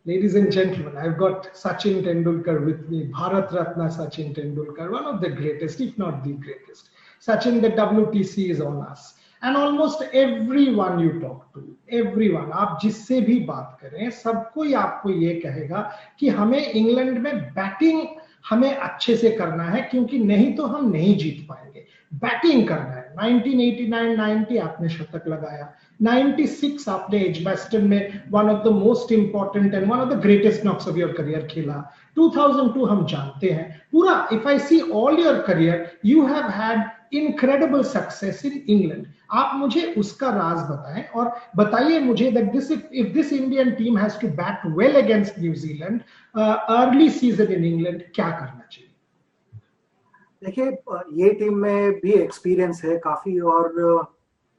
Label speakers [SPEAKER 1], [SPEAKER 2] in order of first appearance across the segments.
[SPEAKER 1] Ladies and gentlemen, I've got Sachin Tendulkar with me, Bharat Ratna Sachin Tendulkar, one of the greatest, if not the greatest. Sachin, the WTC is on us. And almost everyone you talk to, everyone, आप जिससे भी बात करें, सब कोई आपको ये कहेगा कि हमें इंग्लैंड में बैटिंग हमें अच्छे से करना है, क्योंकि नहीं तो हम नहीं जीत पाएंगे। बैटिंग करना है। 1989-90 आपने शतक लगाया, 96 आपने एजबैस्टन में one of the most important and one of the greatest knocks of your career खेला। 2002 हम जानते हैं पूरा। If I see all your career, you have had incredible success in England. आप मुझे उसका राज बताएं और बताइए मुझे that this if this Indian team has to bat well against New Zealand early season in England, क्या करना चाहिए?
[SPEAKER 2] देखिए, ये टीम में भी एक्सपीरियंस है काफी, और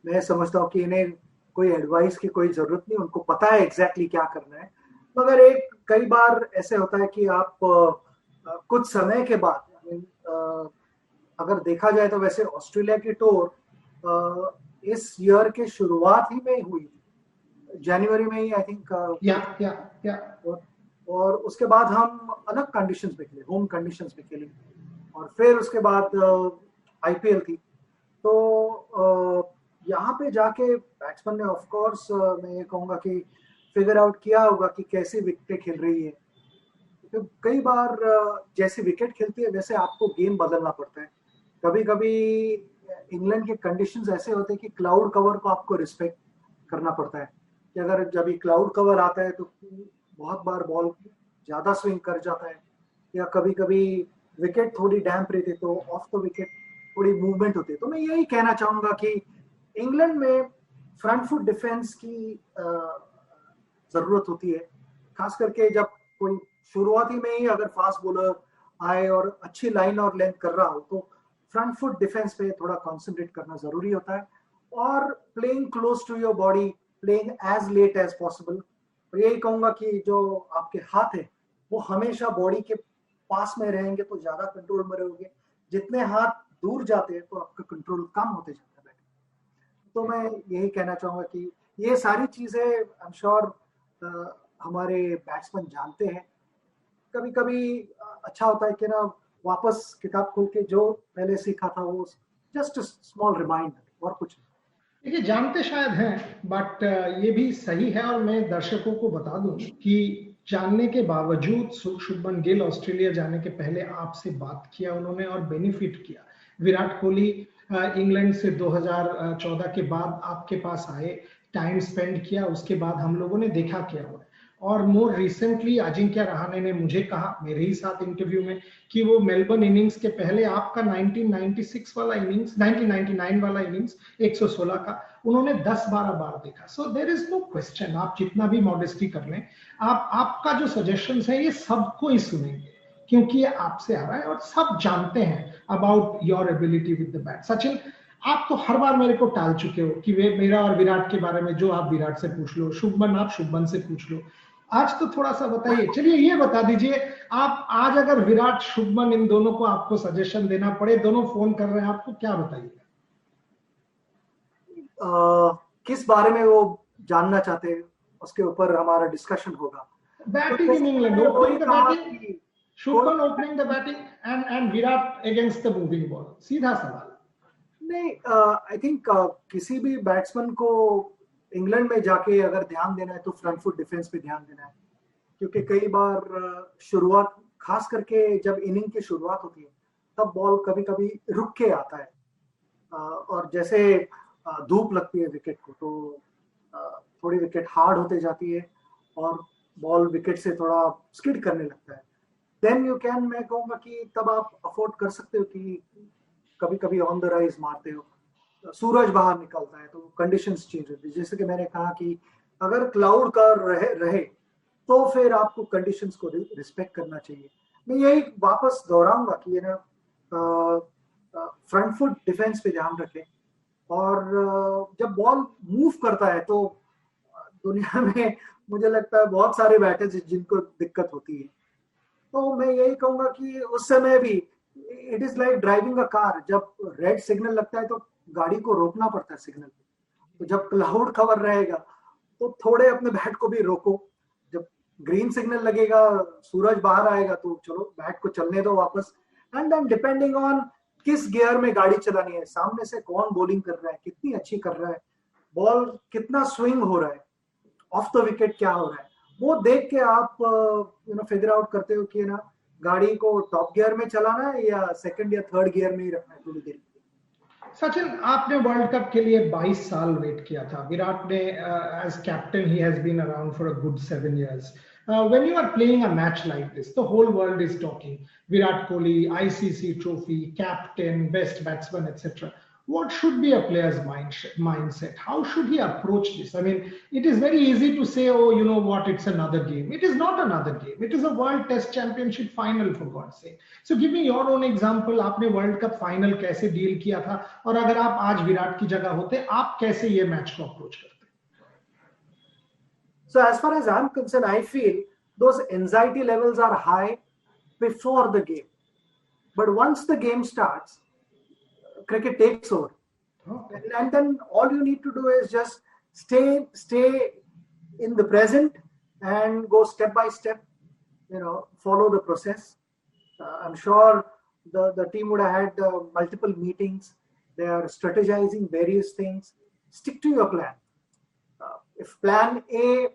[SPEAKER 2] मैं समझता हूँ कि इन्हें कोई एडवाइस की कोई जरूरत नहीं, उनको पता है एग्जैक्टली क्या करना है। मगर कई बार ऐसे होता है कि आप कुछ समय के बाद, अगर देखा जाए तो वैसे ऑस्ट्रेलिया की टूर इस ईयर के शुरुआत ही में हुई थी, जनवरी में ही आई थिंक। और उसके बाद हम अलग कंडीशंस में खेले, होम कंडीशंस में खेले, और फिर उसके बाद आईपीएल थी। तो यहाँ पे जाके बैट्समैन ने ऑफ कोर्स मैं ये कहूँगा कि फिगर आउट किया होगा कि कैसी विकेट खेल रही है। तो कई बार जैसी विकेट खेलती है वैसे आपको गेम बदलना पड़ता है। कभी कभी इंग्लैंड के कंडीशंस ऐसे होते हैं कि क्लाउड कवर को आपको रिस्पेक्ट करना पड़ता है, कि अगर जब ये क्लाउड कवर आता है तो बहुत बार बॉल ज्यादा स्विंग कर जाता है, या कभी कभी विकेट थोड़ी डैम्प रहती है तो ऑफ द विकेट थोड़ी मूवमेंट होती है। तो मैं यही कहना चाहूंगा कि इंग्लैंड में फ्रंट फुट डिफेंस की जरूरत होती है, खास करके जब कोई शुरुआती में ही अगर फास्ट बॉलर आए और अच्छी लाइन और लेंथ कर रहा हो तो फ्रंट फुट डिफेंस पे थोड़ा कॉन्सेंट्रेट करना जरूरी होता है, और playing close to your body, playing as late as possible. और यही कहूंगा कि जो आपके हाथ है वो हमेशा बॉडी के पास में रहेंगे तो ज्यादा कंट्रोल में रहोगे, जितने हाथ दूर जाते हैं तो आपका कंट्रोल कम होते जाता है। तो मैं यही कहना चाहूंगा कि ये सारी चीजें आई एम श्योर हमारे बैट्समैन जानते हैं। कभी कभी अच्छा होता है कि ना वापस किताब खोल के जो पहले सीखा था वो जस्ट स्मॉल रिमाइंडर, और कुछ नहीं।
[SPEAKER 1] देखिए, जानते शायद हैं, बट ये भी सही है, और मैं दर्शकों को बता दूं कि जानने के बावजूद शुभमन गिल ऑस्ट्रेलिया जाने के पहले आपसे बात किया उन्होंने और बेनिफिट किया। विराट कोहली इंग्लैंड से 2014 के बाद आपके पास आए, टाइम स्पेंड किया, उसके बाद हम लोगों ने देखा क्या हुआ। और मोर रिसेंटली अजिंक्य रहाणे ने मुझे कहा मेरे ही साथ इंटरव्यू में कि वो मेलबर्न इनिंग्स के पहले आपका 1996 वाला इनिंग्स, 1999 वाला इनिंग्स 116 का उन्होंने 10-12 बार देखा। So there is no question, आप जितना भी मॉडेस्टी कर लें, आपका जो सजेशंस है ये सबको ही सुनेंगे, क्योंकि ये आपसे आ रहा है और सब जानते हैं about your ability with the bat. Sachin, आप तो हर बार मेरे को टाल चुके हो कि वे मेरा और विराट के बारे में जो आप विराट से पूछ लो, शुभमन आप शुभमन से पूछ लो। आज तो थोड़ा सा बताइए। चलिए ये बता दीजिए, आप आज अगर विराट शुभमन इन दोनों को आपको सजेशन देना पड़े, दोनों फोन कर रहे हैं आपको, क्या बताइएगा?
[SPEAKER 2] किस बारे में वो जानना चाहते हैं उसके ऊपर हमारा डिस्कशन होगा।
[SPEAKER 1] Batting in England, opening the batting, Shubman opening the batting and Virat against the moving ball, सीधा सवाल।
[SPEAKER 2] नहीं, आई थिंक किसी भी बैट्समैन को इंग्लैंड में जाके अगर ध्यान देना है तो फ्रंट फुट डिफेंस पे ध्यान देना है, क्योंकि कई बार शुरुआत, खास करके जब इनिंग की शुरुआत होती है तब बॉल कभी कभी रुक के आता है, और जैसे धूप लगती है विकेट को तो थोड़ी विकेट हार्ड होते जाती है और बॉल विकेट से थोड़ा स्किड करने लगता है। देन यू कैन, मैं कहूँगा कि तब आप अफोर्ड कर सकते हो कि कभी कभी ऑन द राइज मारते हो, सूरज बाहर निकलता है तो कंडीशंस चेंज होती है। जैसे कि मैंने कहा कि अगर क्लाउड का रहे तो फिर आपको कंडीशंस को रिस्पेक्ट करना चाहिए। मैं यही वापस दोहराऊंगा कि ये ना फ्रंट फुट डिफेंस पे ध्यान रखें, और जब बॉल मूव करता है तो दुनिया में मुझे लगता है बहुत सारे बैटर्स जिनको दिक्कत होती है। तो मैं यही कहूंगा कि उस समय भी it is like driving a car, जब रेड सिग्नल लगता है तो गाड़ी को रोकना पड़ता है सिग्नल पे। तो जब क्लाउड कवर रहेगा तो थोड़े अपने बैट को भी रोको, जब ग्रीन सिग्नल लगेगा, सूरज बाहर आएगा तो चलो बैट को चलने दो वापस. एंड देन डिपेंडिंग ऑन किस गियर में गाड़ी चलानी है, सामने से कौन बॉलिंग कर रहा है, कितनी अच्छी कर रहा है, बॉल कितना स्विंग हो रहा है, ऑफ द विकेट क्या हो रहा है, वो देख के आप फिगर आउट करते हो कि ना गाड़ी को टॉप गियर में चलाना है या सेकंड या थर्ड गियर में ही रखना है थोड़ी देर.
[SPEAKER 1] सचिन, आपने वर्ल्ड कप के लिए 22 साल वेट किया था. विराट ने as captain he has been around for a good 7 years. When you are playing a match like this, the whole world is talking. Virat Kohli, ICC trophy, captain, best batsman, etc. What should be a player's mindset? How should he approach this? I mean, it is very easy to say, oh, you know what, it's another game. It is not another game. It is a World Test Championship final, for God's sake. So give me your own example. आपने World Cup final कैसे deal किया था, और अगर आप आज विराट की जगह होते, आप कैसे ये मैच को अप्रोच करते?
[SPEAKER 2] So as far as I'm concerned, I feel those anxiety levels are high before the game. But once the game starts, cricket takes over. And then all you need to do is just stay in the present and go step by step, follow the process. I'm sure the team would have had multiple meetings. They are strategizing various things. Stick to your plan. If plan A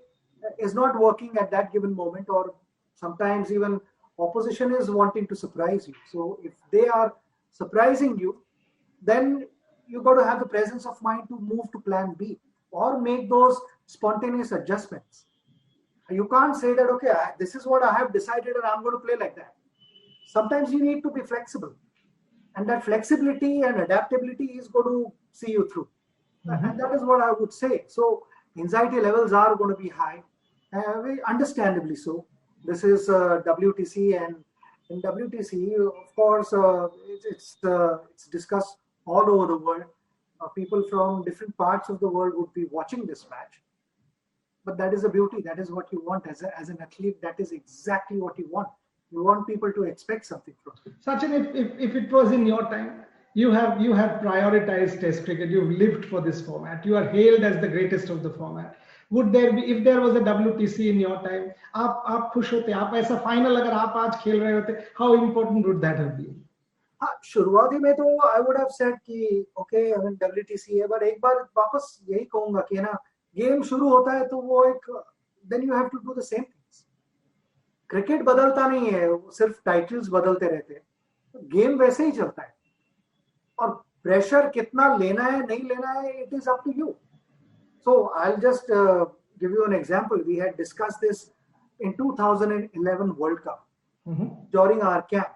[SPEAKER 2] is not working at that given moment, or sometimes even opposition is wanting to surprise you. So if they are surprising you, then you got to have the presence of mind to move to plan B or make those spontaneous adjustments. You can't say that, okay, this is what I have decided and I'm going to play like that. Sometimes you need to be flexible. And that flexibility and adaptability is going to see you through. Mm-hmm. And that is what I would say. So anxiety levels are going to be high, very understandably so. This is WTC, and in WTC, of course, it's discussed all over the world. People from different parts of the world would be watching this match. But that is the beauty. That is what you want as an athlete. That is exactly what you want. You want people to expect something from you.
[SPEAKER 1] Sachin, if it was in your time, you have prioritized Test cricket. You've lived for this format. You are hailed as the greatest of the format. Would there be, if there was a WTC in your time, आप खुश होते, आप ऐसा final अगर आप आज खेल रहे होते, how important would that have been?
[SPEAKER 2] शुरुआती में तो I would have said कि okay, I mean WTC है, but एक बार वापस यही कहूँगा कि ना गेम शुरू होता है तो वो एक then you have to do the same things. Cricket बदलता नहीं है, सिर्फ टाइटल्स बदलते रहते हैं. गेम वैसे ही चलता है और प्रेशर कितना लेना है नहीं लेना है, it is up to you. So I'll just give you an example. We had discussed this in 2011 World Cup during our camp.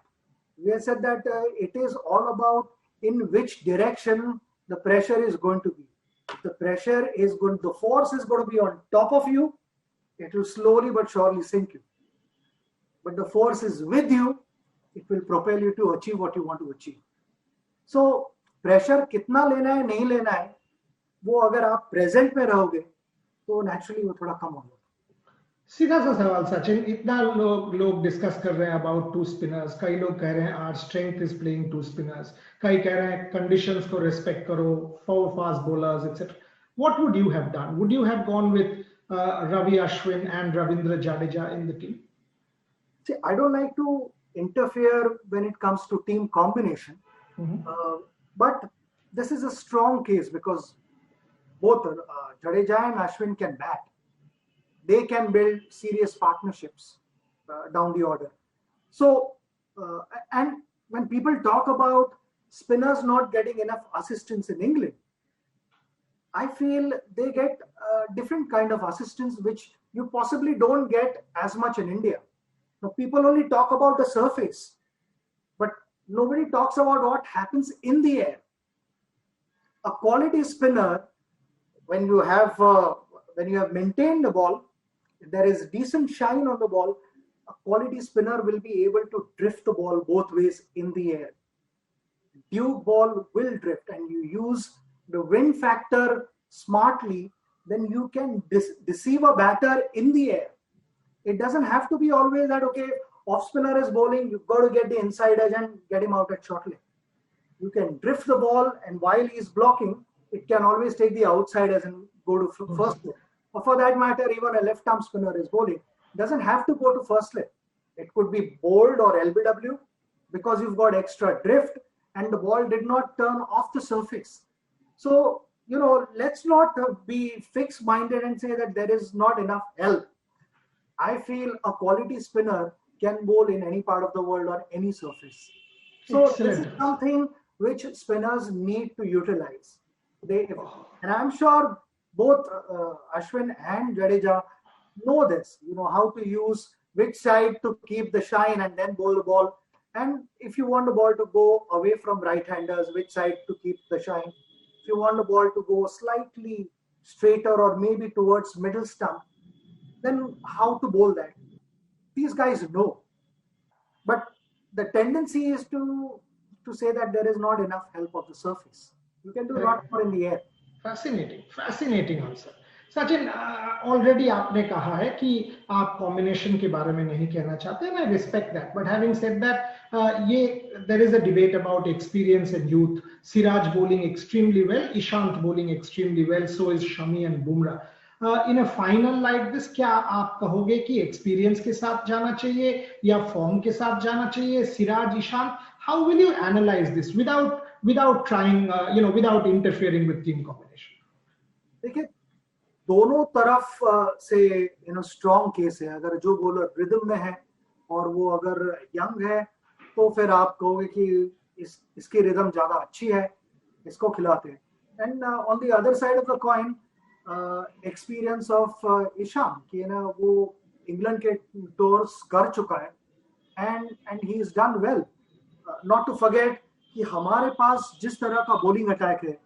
[SPEAKER 2] We had said that it is all about in which direction the pressure is going to be. If the force is going to be on top of you, it will slowly but surely sink you. But the force is with you, it will propel you to achieve what you want to achieve. So pressure कितना लेना है नहीं लेना है, वो अगर आप present में रहोगे तो नेचुरली वो थोड़ा कम होगा.
[SPEAKER 1] सीधा सा सवाल सचिन, इतना लोग डिस्कस कर रहे हैं अबाउट टू स्पिनर्स. कई लोग कह रहे हैं our strength is playing two spinners. कई कह रहे हैं कंडीशंस को रिस्पेक्ट करो, four fast bowlers etcetera. What would you have done? Would you have gone with Ravi Ashwin and Ravindra Jadeja in the team?
[SPEAKER 2] See, I don't like to interfere when it comes to team combination. But this is a strong case because both Jadeja and Ashwin can bat. They can build serious partnerships down the order. So, and when people talk about spinners not getting enough assistance in England, I feel they get different kind of assistance which you possibly don't get as much in India. Now, people only talk about the surface, but nobody talks about what happens in the air. A quality spinner, when you have maintained the ball, if there is decent shine on the ball, a quality spinner will be able to drift the ball both ways in the air. Duke ball will drift, and you use the wind factor smartly, then you can deceive a batter in the air. It doesn't have to be always that, okay, off spinner is bowling, you've got to get the inside edge and get him out at short leg. You can drift the ball, and while he's blocking, it can always take the outside edge and go to first ball. Or for that matter, even a left arm spinner is bowling, doesn't have to go to first slip. It could be bowled or LBW because you've got extra drift and the ball did not turn off the surface. So, let's not be fixed-minded and say that there is not enough help. I feel a quality spinner can bowl in any part of the world on any surface. So Excellent. This is something which spinners need to utilize. And I'm sure both Ashwin and Jadeja know this, how to use which side to keep the shine and then bowl the ball. And if you want the ball to go away from right-handers, which side to keep the shine. If you want the ball to go slightly straighter or maybe towards middle stump, then how to bowl that. These guys know. But the tendency is to say that there is not enough help of the surface. You can do a lot more in the air.
[SPEAKER 1] Fascinating answer. Sachin, already आपने कहा है कि आप combination के बारे में नहीं कहना चाहते, and I respect that. But having said that, there is a debate about experience and youth. Siraj bowling extremely well, Ishant bowling extremely well, so is Shami and Bumrah. In a final like this, क्या आप कहोगे कि experience के साथ जाना चाहिए या form के साथ जाना चाहिए, Siraj, Ishant? How will you analyze this without trying, without interfering with team combination?
[SPEAKER 2] देखिए, दोनों तरफ से स्ट्रॉन्ग केस है. अगर जो बॉलर रिदम में है और वो अगर यंग है तो फिर आप कहोगे कि इसकी रिदम ज्यादा अच्छी है, इसको खिलाते हैं. And on the other side of the coin, experience of Ishan कि वो इंग्लैंड के टूर्स कर चुका है and he is done well. Not to forget कि हमारे पास जिस तरह का बॉलिंग अटैक है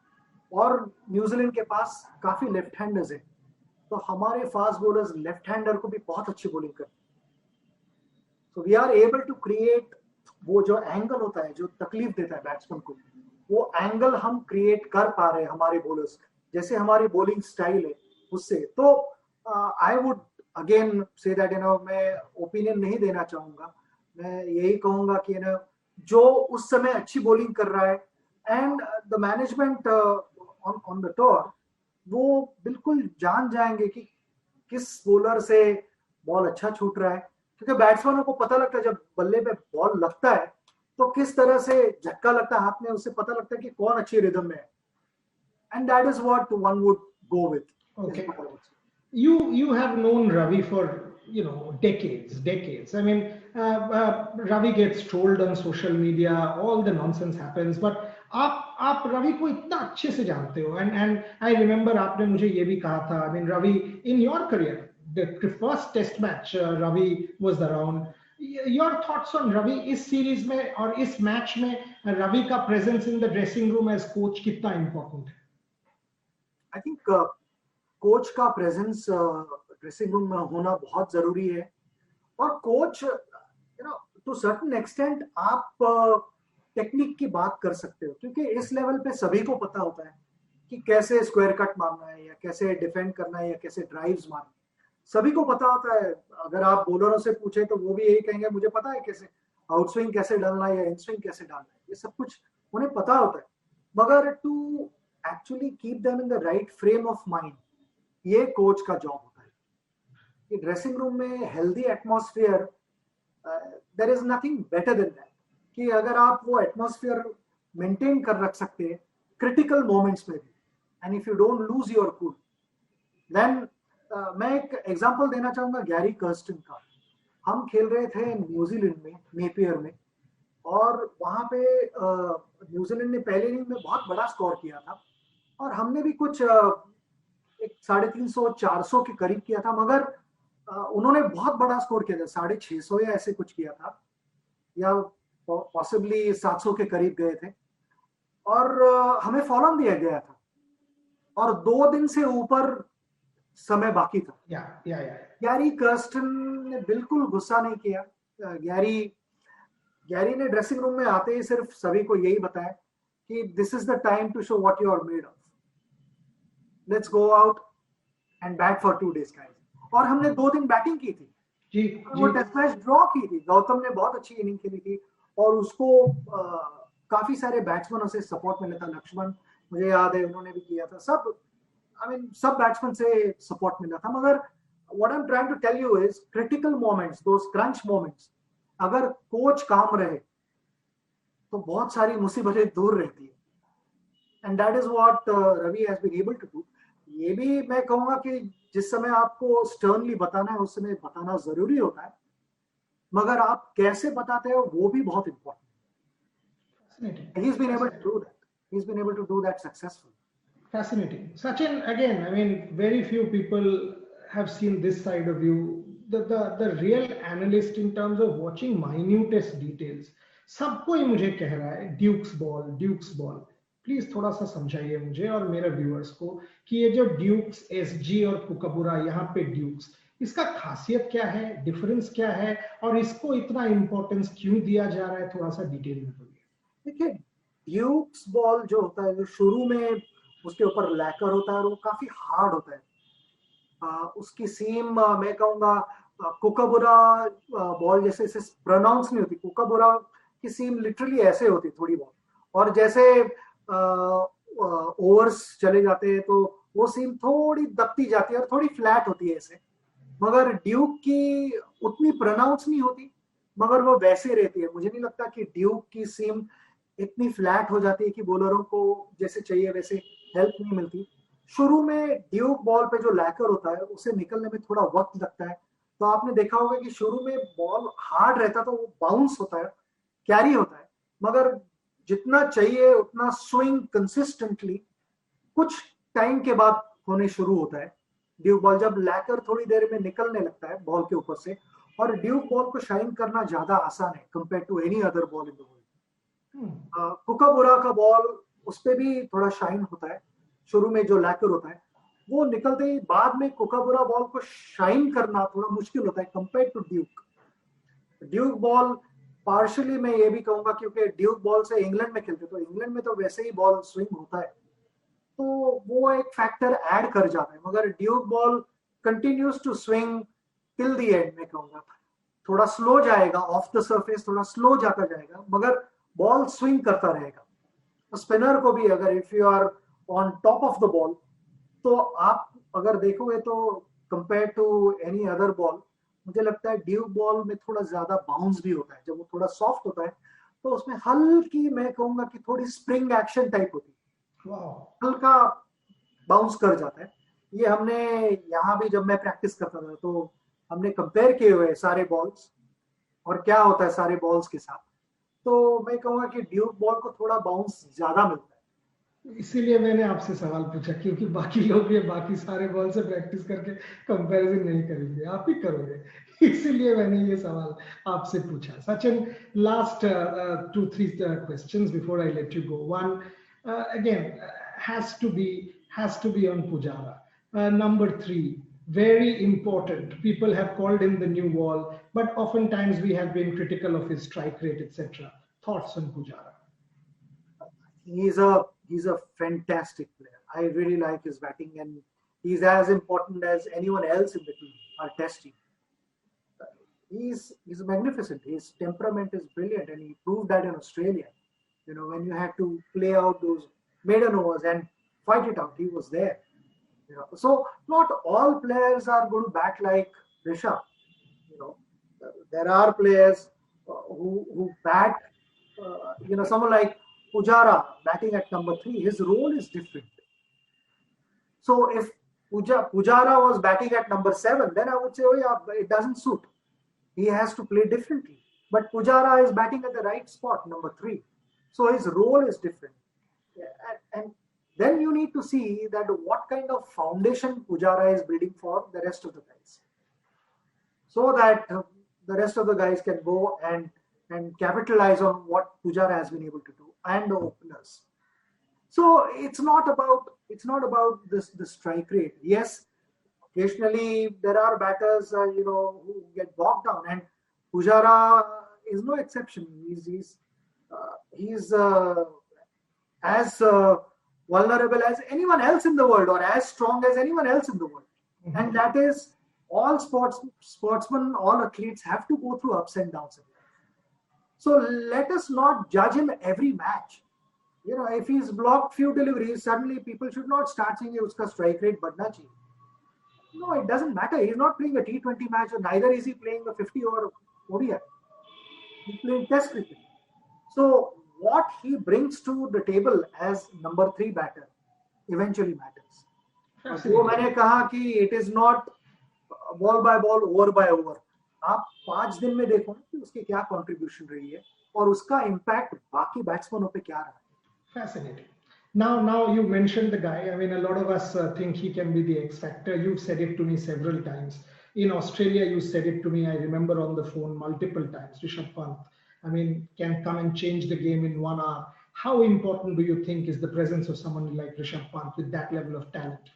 [SPEAKER 2] और न्यूजीलैंड के पास काफी लेफ्ट हैंडर्स है, तो हमारे फास्ट बॉलर्स लेफ्ट हैंडर को भी बहुत अच्छी बॉलिंग करते हैं. So we are able to create वो जो एंगल होता है जो तकलीफ देता है बैट्समैन को, वो एंगल हम क्रिएट कर पा रहे हैं हमारे बॉलर्स, जैसे हमारी बॉलिंग स्टाइल है उससे. तो I would again say that मैं ओपिनियन नहीं देना चाहूंगा. मैं यही कहूंगा कि जो उस समय अच्छी बॉलिंग कर रहा है and the management on the tour, वो बिल्कुल जान जाएंगे कि किस बॉलर से बॉल अच्छा छूट रहा है, क्योंकि बैट्समैनों को पता लगता है जब बल्ले पे बॉल लगता है तो किस तरह से झटका लगता है हाथ में, उससे पता लगता है कि कौन अच्छी रिदम में है. And that is what one would go with.
[SPEAKER 1] Okay. You have known Ravi for decades. I mean, Ravi gets trolled on social media, all the nonsense happens, but आप रवि को इतना अच्छे से जानते हो, and I remember आपने मुझे ये भी कहा था, I mean, Ravi, in your career, the first test match, Ravi was around. Your thoughts on Ravi इस सीरीज में और इस मैच में रवि का presence in the dressing room as coach कितना इंपॉर्टेंट है?
[SPEAKER 2] आई थिंक कोच का प्रेजेंस ड्रेसिंग रूम में होना बहुत जरूरी है. और कोच टू सर्टेन एक्सटेंट आप टेक्निक की बात कर सकते हो, क्योंकि इस लेवल पे सभी को पता होता है कि कैसे स्क्वायर कट मारना है या कैसे डिफेंड करना है या कैसे ड्राइव्स मारना है. सभी को पता होता है. अगर आप बॉलरों से पूछे तो वो भी यही कहेंगे मुझे पता है कैसे आउटस्विंग कैसे डालना है या इनस्विंग कैसे डालना है, ये सब कुछ उन्हें पता होता है. मगर to actually keep them in the right frame of mind, ये कोच का जॉब होता है. कि ड्रेसिंग रूम में healthy atmosphere, there is nothing better than that. कि अगर आप वो एटमॉस्फेयर मेंटेन कर रख सकते हैं क्रिटिकल मोमेंट्स में भी, and if you don't lose your cool, then मैं एक एग्जांपल देना चाहूंगा गैरी कर्स्टन का. हम खेल रहे थे न्यूजीलैंड में, नेपियर में, और वहां पे न्यूजीलैंड ने पहले इनिंग में बहुत बड़ा स्कोर किया था और हमने भी कुछ 350-400 के करीब किया था, मगर उन्होंने बहुत बड़ा स्कोर किया था, 650 या ऐसे कुछ किया था, या पॉसिबली 700 के करीब गए थे, और हमें फॉलो ऑन दिया गया था और 2 दिन से ऊपर समय बाकी था. गैरी कर्स्टन ने बिल्कुल गुस्सा नहीं किया. गैरी ने ड्रेसिंग रूम में आते ही सिर्फ सभी को यही बताया कि this is the time to show what you are made of, let's go out and bat for 2 days guys. और हमने 2 दिन बैटिंग की थी जी. वो टेस्ट मैच ड्रॉ की थी. गौतम ने बहुत अच्छी इनिंग खेली थी और उसको काफी सारे बैट्समैनों से सपोर्ट मिला था. लक्ष्मण मुझे याद है उन्होंने भी किया था. सब बैट्समैन से सपोर्ट मिला था. मगर what I'm trying to tell you is critical moments, those crunch moments, अगर कोच काम रहे तो बहुत सारी मुसीबतें दूर रहती है. And that is what Ravi has been able to do. ये भी मैं कहूँगा कि जिस समय आपको sternly बताना है उस समय बताना जरूरी होता है, मगर आप कैसे बताते हो वो भी बहुत important. He's been able to do that. He's been able to do that successfully.
[SPEAKER 1] Fascinating. Sachin, again, I mean, very few people have seen this side of you. The real analyst in terms of watching minutest details. सब कोई मुझे कह रहा है dukes ball. Please थोड़ा सा समझाइए मुझे और मेरे व्यूअर्स को कि ये जो ड्यूक्स, एसजी और कुकाबुरा, यहाँ पे ड्यूक्स, इसका खासियत क्या है, डिफरेंस क्या है और इसको इतना इंपॉर्टेंस क्यों दिया जा रहा है, थोड़ा सा डिटेल में बोलिए.
[SPEAKER 2] देखिए, ड्यूक्स बॉल जो होता है, जो शुरू में उसके ऊपर लैकर होता है और वो काफी हार्ड होता है. उसकी सीम मैं कहूँगा कुकाबुरा बॉल जैसे इसे प्रोनाउंस नहीं होती. कुकाबुरा की सीम लिटरली ऐसे होती थोड़ी बहुत, और जैसे ओवर्स चले जाते हैं तो वो सीम थोड़ी दबती जाती है और थोड़ी फ्लैट होती है ऐसे. मगर ड्यूक की उतनी प्रोनाउंस नहीं होती, मगर वो वैसे रहती है. मुझे नहीं लगता कि ड्यूक की सीम इतनी फ्लैट हो जाती है कि बॉलरों को जैसे चाहिए वैसे हेल्प नहीं मिलती. शुरू में ड्यूक बॉल पे जो लैकर होता है उसे निकलने में थोड़ा वक्त लगता है. तो आपने देखा होगा कि शुरू में बॉल हार्ड रहता तो वो बाउंस होता है, कैरी होता है, मगर जितना चाहिए उतना स्विंग कंसिस्टेंटली कुछ टाइम के बाद होने शुरू होता है. ड्यूक बॉल जब लैकर थोड़ी देर में निकलने लगता है बॉल के ऊपर से, और ड्यूक बॉल को शाइन करना ज्यादा आसान है compare to any other ball in the world. Kookaburra का बॉल उस पे भी थोड़ा शाइन होता है. शुरू में जो लैकर होता है वो निकलते ही बाद में कुकाबुरा बॉल को शाइन करना थोड़ा मुश्किल होता है compare to Duke. Duke ball partially मैं ये भी कहूंगा क्योंकि ड्यूक बॉल से इंग्लैंड में खेलते, तो इंग्लैंड में तो वैसे ही बॉल स्विंग होता है तो वो एक फैक्टर ऐड कर जाता है. मगर Duke ball continues to swing till the end. मैं कहूंगा थोड़ा स्लो जाएगा ऑफ द सरफेस, थोड़ा स्लो जाता जाएगा, मगर बॉल स्विंग करता रहेगा. स्पिनर को भी अगर if you are on top of the ball तो आप अगर देखोगे तो compare to any other ball मुझे लगता है ड्यूक बॉल में थोड़ा ज्यादा बाउंस भी होता है. जब वो थोड़ा सॉफ्ट होता है तो उसमें हल्की, मैं कहूंगा कि थोड़ी स्प्रिंग एक्शन टाइप होती है, हल्का बाउंस कर जाता है. ये हमने यहाँ भी जब मैं प्रैक्टिस करता था तो हमने कंपेयर किए हुए सारे बॉल्स और क्या होता है सारे बॉल्स के साथ. तो मैं कहूंगा कि ड्यूक बॉल को थोड़ा बाउंस ज्यादा मिलता है.
[SPEAKER 1] इसीलिए मैंने आपसे सवाल पूछा क्योंकि बाकी लोग ये बाकी सारे बॉल से प्रैक्टिस करके कंपैरिजन नहीं करेंगे, आप ही करोगे, इसीलिए मैंने ये सवाल आपसे पूछा. Sachin, last 2-3 questions before I let you go. One, again, has to be on Pujara. Number 3, very important. People have called him the new wall, but oftentimes we have been critical of his strike rate, etc. Thoughts on Pujara?
[SPEAKER 2] He's a fantastic player. I really like his batting, and he's as important as anyone else in the team, our test team. He's magnificent. His temperament is brilliant, and he proved that in Australia. You know, when you had to play out those maiden overs and fight it out, he was there. You know, so not all players are going to bat like Rishabh. You know, there are players who bat. Someone like Pujara batting at number 3, his role is different. So if Pujara was batting at number 7, then I would say, oh yeah, it doesn't suit. He has to play differently. But Pujara is batting at the right spot, number 3. So his role is different. And then you need to see that what kind of foundation Pujara is building for the rest of the guys. So that the rest of the guys can go and capitalize on what Pujara has been able to do, and the openers. So it's not about the strike rate. Yes, occasionally there are batters who get bogged down, and Pujara is no exception. He's as vulnerable as anyone else in the world, or as strong as anyone else in the world. Mm-hmm. And that is all sportsmen, all athletes have to go through ups and downs. So let us not judge him every match. You know, if he's blocked few deliveries, suddenly people should not start saying uska strike rate badna chahiye. No, it doesn't matter. He's not playing a T20 match, or neither is he playing a 50 over ODI. He's playing Test cricket. So what he brings to the table as number 3 batter eventually matters. जो मैंने कहा कि it is not ball by ball, over by over. आप 5 दिन में देखो कि उसकी क्या कंट्रीब्यूशन रही है और उसका इम्पैक्ट बाकी बैट्समैनों पे क्या रहा है.
[SPEAKER 1] Fascinating. Now you mentioned the guy. I mean, a lot of us think he can be the X factor. You've said it to me several times. In Australia, you said it to me. I remember on the phone multiple times. Rishabh Pant, I mean, can come and change the game in 1 hour. How important do you think is the presence of someone like Rishabh Pant with that level of talent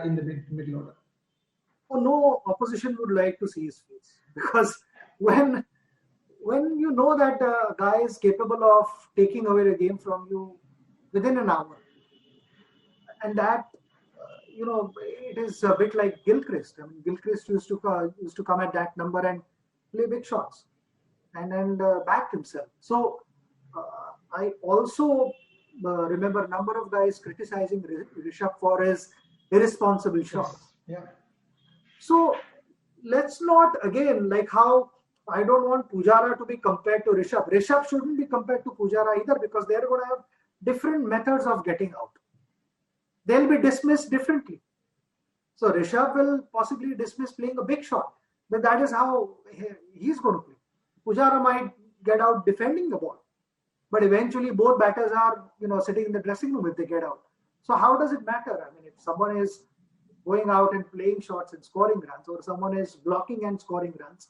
[SPEAKER 1] in the middle order?
[SPEAKER 2] Oh, no opposition would like to see his face, because when you know that a guy is capable of taking away a game from you within an hour, and that it is a bit like Gilchrist. I mean, Gilchrist used to come at that number and play big shots and back himself. So I also remember a number of guys criticizing Rishabh for his irresponsible shots.
[SPEAKER 1] Yeah.
[SPEAKER 2] So let's not, again, like how I don't want Pujara to be compared to Rishabh. Rishabh shouldn't be compared to Pujara either, because they're going to have different methods of getting out. They'll be dismissed differently. So Rishabh will possibly dismiss playing a big shot, but that is how he's going to play. Pujara might get out defending the ball, but eventually both batters are, sitting in the dressing room if they get out. So how does it matter? I mean, if someone is going out and playing shots and scoring runs, or someone is blocking and scoring runs,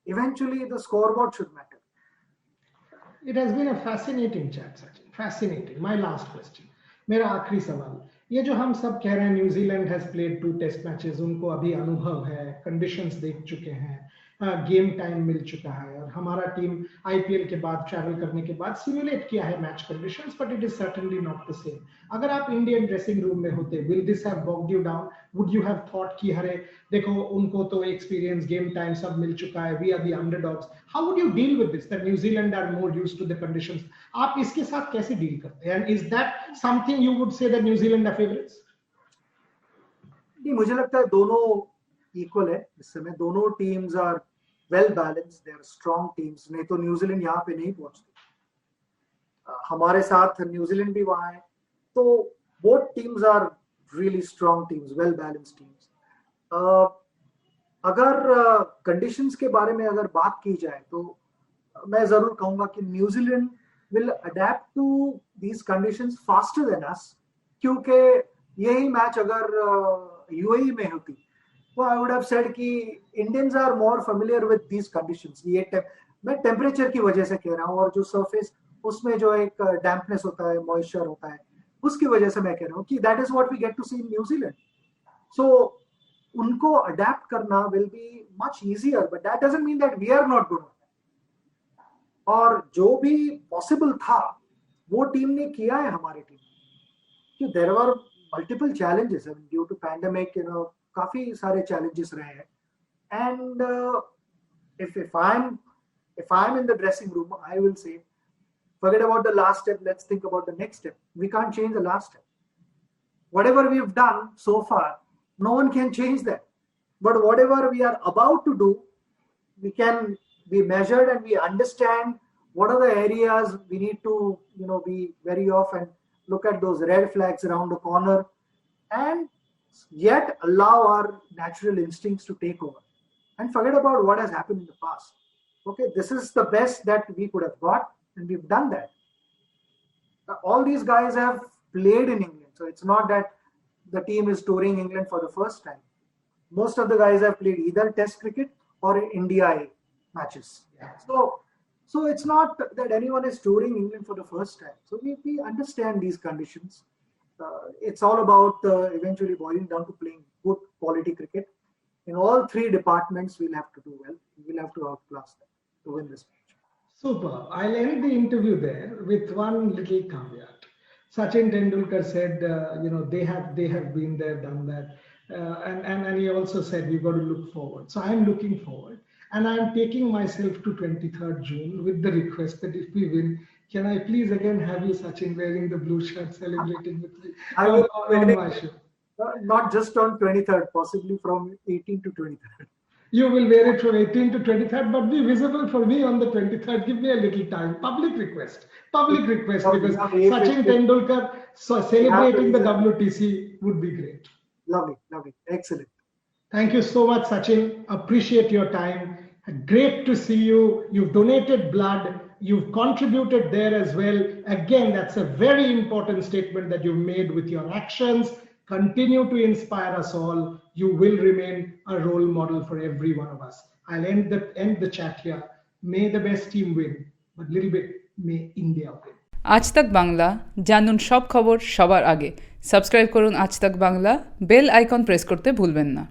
[SPEAKER 2] eventually the scoreboard should matter.
[SPEAKER 1] It has been a fascinating chat, Sachin. Fascinating. My last question. मेरा आखिरी सवाल, ये जो हम सब कह रहे हैं New Zealand has played 2 test matches, उनको अभी अनुभव है, कंडीशंस देख चुके हैं, गेम टाइम मिल चुका है, और हमारा टीम आईपीएल के बाद ट्रैवल करने के बाद सिमुलेट किया है match conditions, but it is certainly not the same. अगर आप इंडियन ड्रेसिंग रूम में होते, will this have bogged you down? Would you have thought कि अरे देखो उनको तो एक्सपीरियंस, गेम टाइम सब मिल चुका है, we are the underdogs? How would you deal with this that New Zealand are more used to the conditions? आप इसके साथ कैसे डील करते हैं, and is that something you would say that New Zealand are favourites?
[SPEAKER 2] नहीं, मुझे लगता है दोनों इक्वल है इस समय. दोनों teams are well balanced, they are strong teams. नहीं तो न्यूजीलैंड यहाँ पे नहीं पहुंचती. हमारे साथ न्यूजीलैंड भी वहां है, तो both teams are really strong teams, well balanced teams. अगर कंडीशंस के बारे में अगर बात की जाए तो मैं जरूर कहूंगा कि New Zealand will adapt to these conditions faster than us, क्योंकि यही मैच अगर यूएई में होती, well, I would have said कि Indians are more familiar with these conditions. ये मैं टेम्परेचर की वजह से कह रहा हूँ, और जो सरफेस उसमें जो एक डैम्पनेस होता है, मॉइस्चर होता है, उसकी वजह से मैं कह रहा हूँ कि that is what we get to see in New Zealand. So उनको अडेप्ट करना will be much easier, but that doesn't mean that we are not good. और जो भी पॉसिबल था वो टीम ने किया है हमारी टीम. कि there were multiple challenges, I mean, due to pandemic, काफी सारे challenges रहे हैं. And if I'm in the dressing room, I will say, forget about the last step, let's think about the next step. We can't change the last step. Whatever we've done so far, no one can change that. But whatever we are about to do, we can be measured, and we understand what are the areas we need to, be wary of, and look at those red flags around the corner, and yet allow our natural instincts to take over and forget about what has happened in the past. Okay, this is the best that we could have got, and we've done that. All these guys have played in England, so it's not that the team is touring England for the first time. Most of the guys have played either Test cricket or India matches.
[SPEAKER 1] Yeah.
[SPEAKER 2] So it's not that anyone is touring England for the first time. So we understand these conditions. It's all about eventually boiling down to playing good quality cricket. In all 3 departments, we'll have to do well. We'll have to outclass them to win this match.
[SPEAKER 1] Super. I'll end the interview there with one little caveat. Sachin Tendulkar said, they have been there, done that, and he also said we've got to look forward. So I'm looking forward, and I'm taking myself to 23rd June with the request that if we win, can I please again have you, Sachin, wearing the blue shirt, celebrating with me on my show?
[SPEAKER 2] Not just on 23rd, possibly from 18 to 23rd.
[SPEAKER 1] You will wear it from 18 to 23rd, but be visible for me on the 23rd. Give me a little time. Public request, because Sachin Tendulkar celebrating the WTC would be great.
[SPEAKER 2] Lovely, excellent.
[SPEAKER 1] Thank you so much, Sachin. Appreciate your time. Great to see you. You've donated blood. You've contributed there as well. Again, that's a very important statement that you've made with your actions. Continue to inspire us all. You will remain a role model for every one of us. I'll end the chat here. May the best team win, but little bit may India win.
[SPEAKER 3] আজ তাক বাংলা, জানুন সব খবর সবার আগে। Subscribe করুন আজ তাক বাংলা, বেল আইকন প্রেস করতে ভুলবেন না।